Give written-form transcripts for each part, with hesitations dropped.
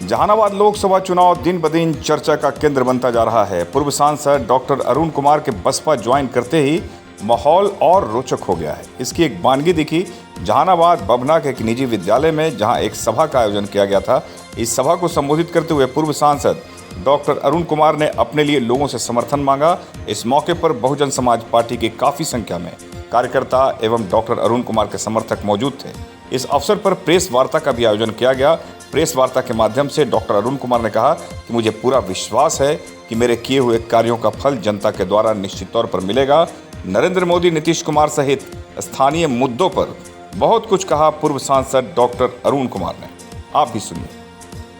जहानाबाद लोकसभा चुनाव दिन ब दिन चर्चा का केंद्र बनता जा रहा है। पूर्व सांसद डॉक्टर अरुण कुमार के बसपा ज्वाइन करते ही माहौल और रोचक हो गया है। इसकी एक वानगी दिखी जहानाबाद बभना के एक निजी विद्यालय में, जहां एक सभा का आयोजन किया गया था। इस सभा को संबोधित करते हुए पूर्व सांसद डॉक्टर अरुण कुमार ने अपने लिए लोगों से समर्थन मांगा। इस मौके पर बहुजन समाज पार्टी की काफी संख्या में कार्यकर्ता एवं डॉक्टर अरुण कुमार के समर्थक मौजूद थे। इस अवसर पर प्रेस वार्ता का भी आयोजन किया गया। प्रेस वार्ता के माध्यम से डॉक्टर अरुण कुमार ने कहा कि मुझे पूरा विश्वास है कि मेरे किए हुए कार्यों का फल जनता के द्वारा निश्चित तौर पर मिलेगा। नरेंद्र मोदी, नीतीश कुमार सहित स्थानीय मुद्दों पर बहुत कुछ कहा पूर्व सांसद डॉक्टर अरुण कुमार ने। आप भी सुनिए।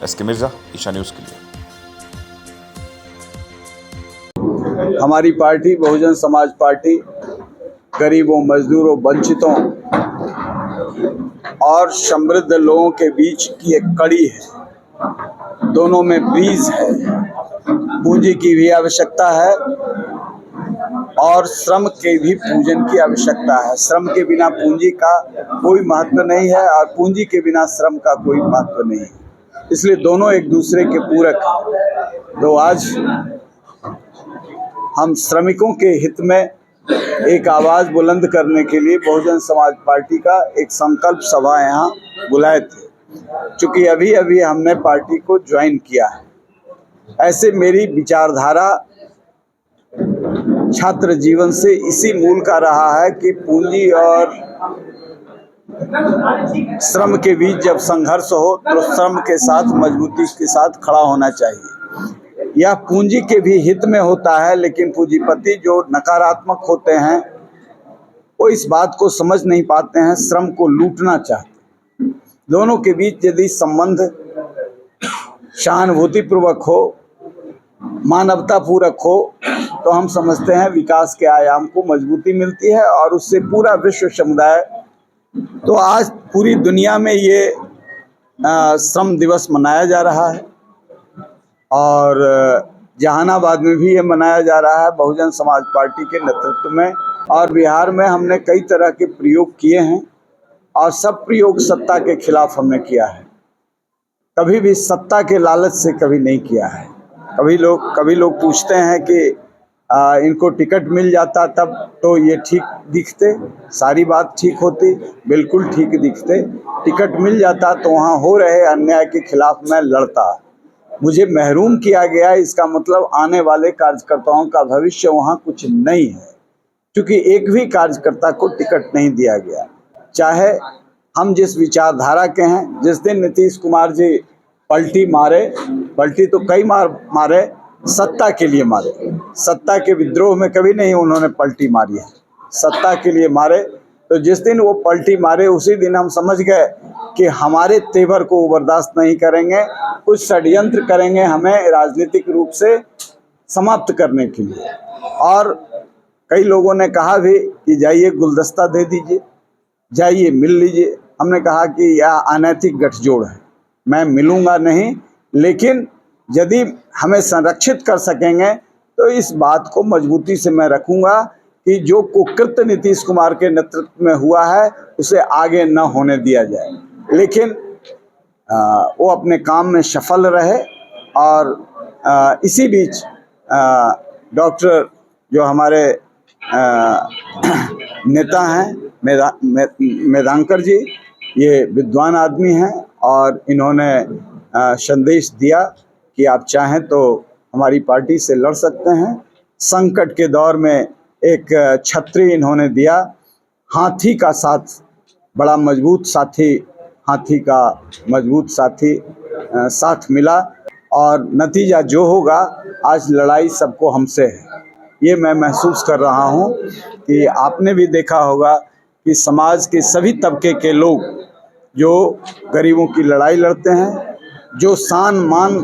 एसके मिर्जा, ईशा न्यूज़ के लिए। हमारी पार्टी बहुजन समाज पार्टी गरीबों, मजदूरों, वंचितों और समृद्ध लोगों के बीच की एक कड़ी है। दोनों में बीज है। पूंजी की भी आवश्यकता है और श्रम के भी पूजन की आवश्यकता है। श्रम के बिना पूंजी का कोई महत्व नहीं है और पूंजी के बिना श्रम का कोई महत्व नहीं है। इसलिए दोनों एक दूसरे के पूरक हैं। तो आज हम श्रमिकों के हित में एक आवाज़ बुलंद करने के लिए बहुजन समाज पार्टी का एक संकल्प सभा यहाँ बुलाए थे। चूँकि अभी अभी हमने पार्टी को ज्वाइन किया है, ऐसे मेरी विचारधारा छात्र जीवन से इसी मूल का रहा है कि पूंजी और श्रम के बीच जब संघर्ष हो तो श्रम के साथ मजबूती के साथ खड़ा होना चाहिए। यह पूंजी के भी हित में होता है, लेकिन पूंजीपति जो नकारात्मक होते हैं वो इस बात को समझ नहीं पाते हैं, श्रम को लूटना चाहते हैं। दोनों के बीच यदि संबंध सहानुभूति पूर्वक हो, मानवता पूर्वक हो, तो हम समझते हैं विकास के आयाम को मजबूती मिलती है और उससे पूरा विश्व समुदाय। तो आज पूरी दुनिया में ये श्रम दिवस मनाया जा रहा है और जहानाबाद में भी ये मनाया जा रहा है बहुजन समाज पार्टी के नेतृत्व में। और बिहार में हमने कई तरह के प्रयोग किए हैं और सब प्रयोग सत्ता के खिलाफ हमने किया है। कभी भी सत्ता के लालच से कभी नहीं किया है। कभी लोग पूछते हैं कि इनको टिकट मिल जाता तब तो ये ठीक दिखते, सारी बात ठीक होती, बिल्कुल ठीक दिखते। टिकट मिल जाता तो वहाँ हो रहे अन्याय के खिलाफ मैं लड़ता। मुझे महरूम किया गया, इसका मतलब आने वाले कार्यकर्ताओं का भविष्य वहाँ कुछ नहीं है, क्योंकि एक भी कार्यकर्ता को टिकट नहीं दिया गया। चाहे हम जिस विचारधारा के हैं, जिस दिन नीतीश कुमार जी पलटी मारे, पलटी तो कई मारे, सत्ता के लिए मारे। सत्ता के विद्रोह में कभी नहीं उन्होंने पलटी मारी है, सत्ता के लिए मारे। तो जिस दिन वो पलटी मारे उसी दिन हम समझ गए कि हमारे तेवर को वो बर्दाश्त नहीं करेंगे, कुछ षड्यंत्र करेंगे हमें राजनीतिक रूप से समाप्त करने के लिए। और कई लोगों ने कहा भी कि जाइए गुलदस्ता दे दीजिए, जाइए मिल लीजिए। हमने कहा कि यह अनैतिक गठजोड़ है, मैं मिलूंगा नहीं, लेकिन यदि हमें संरक्षित कर सकेंगे तो इस बात को मजबूती से मैं रखूंगा कि जो कुकृत्य नीतीश कुमार के नेतृत्व में हुआ है उसे आगे न होने दिया जाए। लेकिन वो अपने काम में सफल रहे। और इसी बीच डॉक्टर जो हमारे नेता हैं मेधांकर जी, ये विद्वान आदमी हैं और इन्होंने संदेश दिया कि आप चाहें तो हमारी पार्टी से लड़ सकते हैं। संकट के दौर में एक छतरी इन्होंने दिया। हाथी का साथ बड़ा मजबूत साथी, हाथी का मजबूत साथी साथ मिला और नतीजा जो होगा, आज लड़ाई सबको हमसे है। ये मैं महसूस कर रहा हूँ कि आपने भी देखा होगा कि समाज के सभी तबके के लोग जो गरीबों की लड़ाई लड़ते हैं, जो शान मान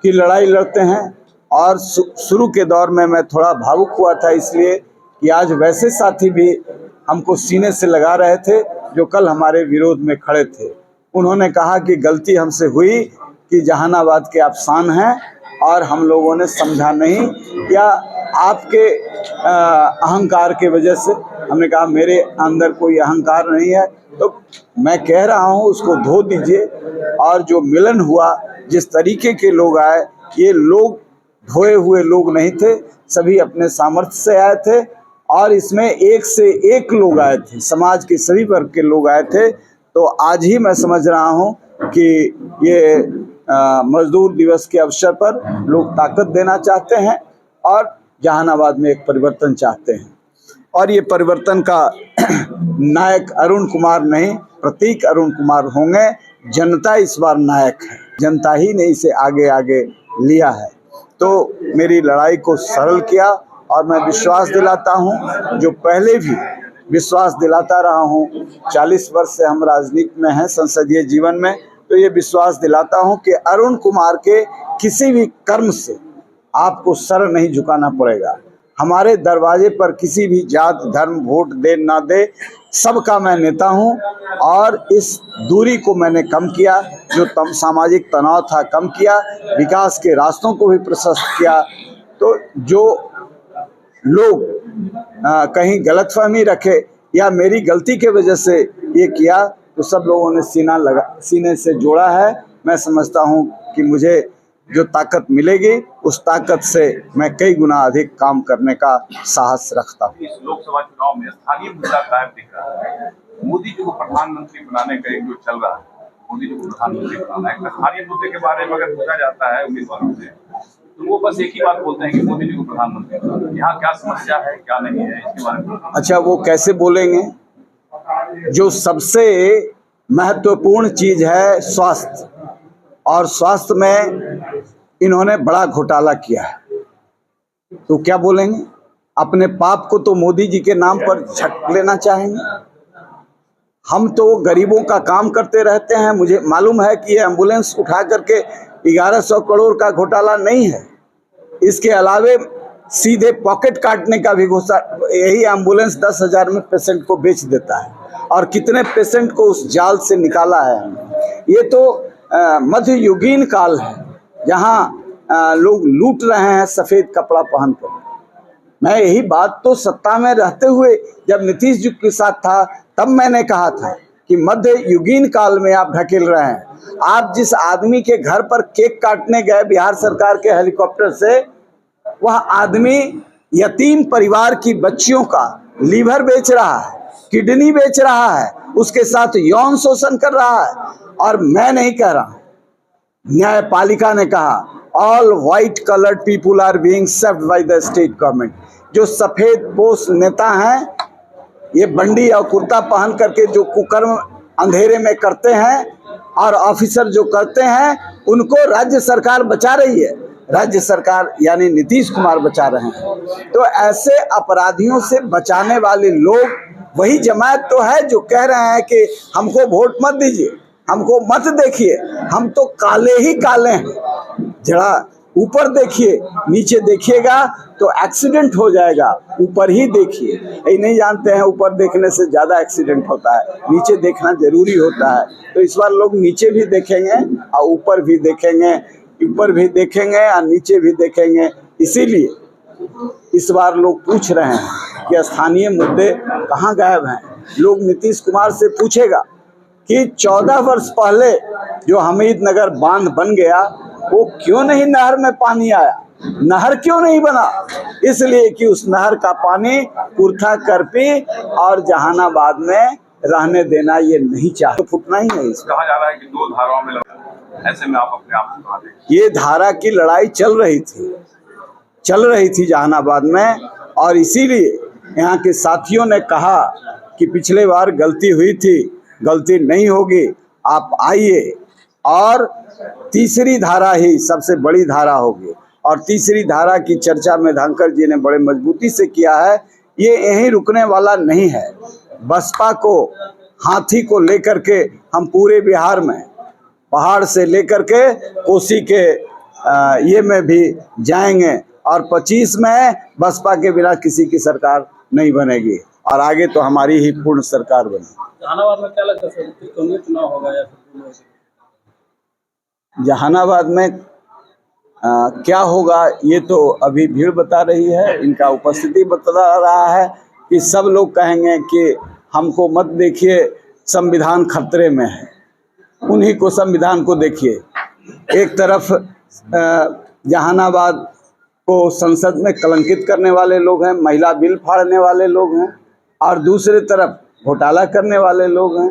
की लड़ाई लड़ते हैं। और शुरू के दौर में मैं थोड़ा भावुक हुआ था, इसलिए कि आज वैसे साथी भी हमको सीने से लगा रहे थे जो कल हमारे विरोध में खड़े थे। उन्होंने कहा कि गलती हमसे हुई कि जहानाबाद के आप शान हैं और हम लोगों ने समझा नहीं, या आपके अहंकार के वजह से। हमने कहा मेरे अंदर कोई अहंकार नहीं है, तो मैं कह रहा हूँ उसको धो दीजिए। और जो मिलन हुआ जिस तरीके के लोग आए, ये लोग धोए हुए लोग नहीं थे, सभी अपने सामर्थ्य से आए थे और इसमें एक से एक लोग आए थे, समाज के सभी वर्ग के लोग आए थे। तो आज ही मैं समझ रहा हूँ कि ये मजदूर दिवस के अवसर पर लोग ताकत देना चाहते हैं और जहानाबाद में एक परिवर्तन चाहते हैं और ये परिवर्तन का नायक अरुण कुमार नहीं, प्रतीक अरुण कुमार होंगे। जनता इस बार नायक है, जनता ही ने इसे आगे आगे लिया है। तो मेरी लड़ाई को सरल किया और मैं विश्वास दिलाता हूं, जो पहले भी विश्वास दिलाता रहा हूं, 40 वर्ष से हम राजनीति में हैं, संसदीय जीवन में, तो ये विश्वास दिलाता हूं कि अरुण कुमार के किसी भी कर्म से आपको सर नहीं झुकाना पड़ेगा। हमारे दरवाजे पर किसी भी जात धर्म वोट दे ना दे, सबका मैं नेता हूं और इस दूरी को मैंने कम किया, जो सामाजिक तनाव था कम किया, विकास के रास्तों को भी प्रशस्त किया। तो जो लोग कहीं गलतफहमी रखे या मेरी गलती के वजह से ये किया, तो सब लोगों ने सीने से जोड़ा है। मैं समझता हूं कि मुझे जो ताकत मिलेगी उस ताकत से मैं कई गुना अधिक काम करने का साहस रखता हूँ। इस लोकसभा चुनाव में स्थानीय मुद्दा गायब दिख रहा है। मोदी जी को प्रधानमंत्री बनाने का एक जो चल रहा है, मोदी जी को प्रधानमंत्री बनाना है, स्थानीय मुद्दे के बारे में अगर पूछा जाता है उम्मीदवारों से, तो वो बस एक ही बात बोलते हैं कि मोदी जी को प्रधानमंत्री बनाना। यहाँ क्या समस्या है, क्या नहीं है, इसके बारे में। अच्छा, वो कैसे बोलेंगे? जो सबसे महत्वपूर्ण चीज है स्वास्थ्य, और स्वास्थ्य में इन्होंने बड़ा घोटाला किया है, तो क्या बोलेंगे? अपने पाप को तो मोदी जी के नाम पर झटक लेना चाहेंगे। हम तो गरीबों का काम करते रहते हैं। मुझे मालूम है कि ये एम्बुलेंस उठा करके 1100 करोड़ का घोटाला नहीं है, इसके अलावे सीधे पॉकेट काटने का भी घोटाला। यही एम्बुलेंस 10,000 में पेशेंट को बेच देता है और कितने पेशेंट को उस जाल से निकाला है। ये तो मध्ययुगीन काल है, जहाँ लोग लूट रहे हैं सफेद कपड़ा पहनकर। मैं यही बात तो सत्ता में रहते हुए जब नीतीश जी के साथ था तब मैंने कहा था कि मध्ययुगीन काल में आप ढकेल रहे हैं। आप जिस आदमी के घर पर केक काटने गए बिहार सरकार के हेलीकॉप्टर से, वह आदमी यतीम परिवार की बच्चियों का लीवर बेच रहा है, किडनी बेच रहा है, उसके साथ यौन शोषण कर रहा है। और मैं नहीं कह रहा, न्यायपालिका ने कहा all white coloured people are being served by the state government. जो सफेद पोष नेता हैं, ये बंडी और कुर्ता पहन करके जो कुकर्म अंधेरे में करते हैं और ऑफिसर जो करते हैं, उनको राज्य सरकार बचा रही है। राज्य सरकार यानी नीतीश कुमार बचा रहे हैं। तो ऐसे अपराधियों से बचाने वाले लोग वही जमात तो है जो कह रहे हैं कि हमको वोट मत दीजिए, हमको मत देखिए, हम तो काले ही काले हैं। जरा ऊपर देखिए, नीचे देखिएगा तो एक्सीडेंट हो जाएगा। ऊपर ही देखिए, ये नहीं जानते हैं ऊपर देखने से ज़्यादा एक्सीडेंट होता है, नीचे देखना जरूरी होता है। तो इस बार लोग नीचे भी देखेंगे और ऊपर भी देखेंगे, ऊपर भी देखेंगे और नीचे भी देखेंगे। इसीलिए इस बार लोग पूछ रहे हैं कि स्थानीय मुद्दे कहाँ गायब हैं। लोग नीतीश कुमार से पूछेगा कि 14 वर्ष पहले जो हमीदनगर बांध बन गया, वो क्यों नहीं नहर में पानी आया? नहर क्यों नहीं बना? इसलिए कि उस नहर का पानी कुर्था करपी और जहानाबाद में रहने देना ये नहीं चाहते। तो फुटना ही नहीं। कहा जा रहा है कि 2 धाराओं में लगा, ऐसे में आप अपने आप को कहा दें। ये धारा की लड़ाई चल रही थी जहानाबाद में, और इसीलिए यहाँ के साथियों ने कहा कि पिछले बार गलती हुई थी, गलती नहीं होगी, आप आइए और तीसरी धारा ही सबसे बड़ी धारा होगी। और तीसरी धारा की चर्चा में धनखड़ जी ने बड़े मजबूती से किया है। ये यहीं रुकने वाला नहीं है। बसपा को, हाथी को लेकर के हम पूरे बिहार में, पहाड़ से लेकर के कोसी के ये में भी जाएंगे और 25 में बसपा के बिना किसी की सरकार नहीं बनेगी और आगे तो हमारी ही पूर्ण सरकार बनेगी। जहानाबाद में क्या लगता है सर, चुनाव होगा या फिर जहानाबाद में क्या होगा ये तो अभी भीड़ बता रही है, इनका उपस्थिति बता रहा है कि सब लोग कहेंगे कि हमको मत देखिए, संविधान खतरे में है, उन्हीं को संविधान को देखिए। एक तरफ जहानाबाद को संसद में कलंकित करने वाले लोग हैं, महिला बिल फाड़ने वाले लोग हैं, और दूसरी तरफ घोटाला करने वाले लोग हैं।